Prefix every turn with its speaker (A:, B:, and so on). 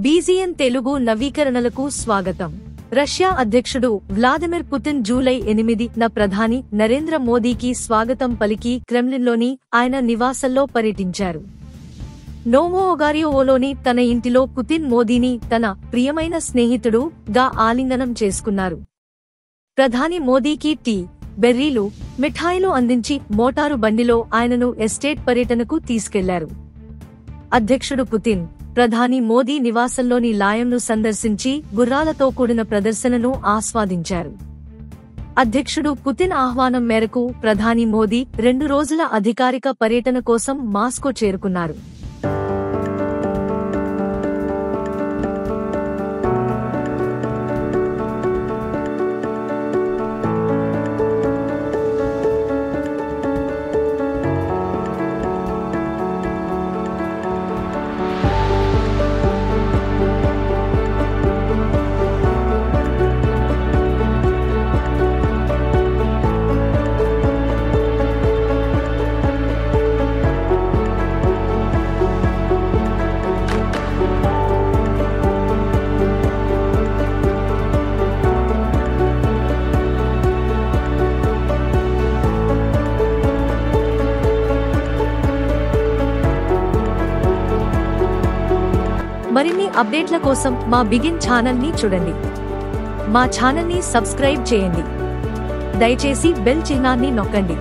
A: బీజీఎన్ తెలుగు నవీకరణలకు స్వాగతం. రష్యా అధ్యక్షుడు Vladimir Putin July 8న ప్రధాని నరేంద్ర మోదీకి స్వాగతం పలికి క్రెమ్లిన్లోని ఆయన నివాసంలో పర్యటించారు. నోవోగారియోవోలోని తన ఇంటిలో పుతిన్ మోదీని తన ప్రియమైన స్నేహితుడు గా ఆలింగనం చేసుకున్నారు. ప్రధాని మోదీకి టీ, బెర్రీలు, మిఠాయిలు అందించి మోటారు బండిలో ఆయనను ఎస్టేట్ పర్యటనకు తీసుకెళ్లారు. అధ్యక్షుడు పుతిన్ ప్రధాని మోదీ నివాసంలోని లాయంను సందర్శించి గుర్రాలతో కూడిన ప్రదర్శనను ఆస్వాదించారు. అధ్యక్షుడు పుతిన్ ఆహ్వానం మేరకు ప్రధాని మోదీ 2 రోజుల అధికారిక పర్యటన కోసం మాస్కో చేరుకున్నారు. మరిన్ని అప్డేట్ల కోసం మా బిగిన్ ఛానల్ ని చూడండి. మా ఛానల్ ని సబ్స్క్రైబ్ చేయండి. దయచేసి బెల్ చిహ్నాన్ని నొక్కండి.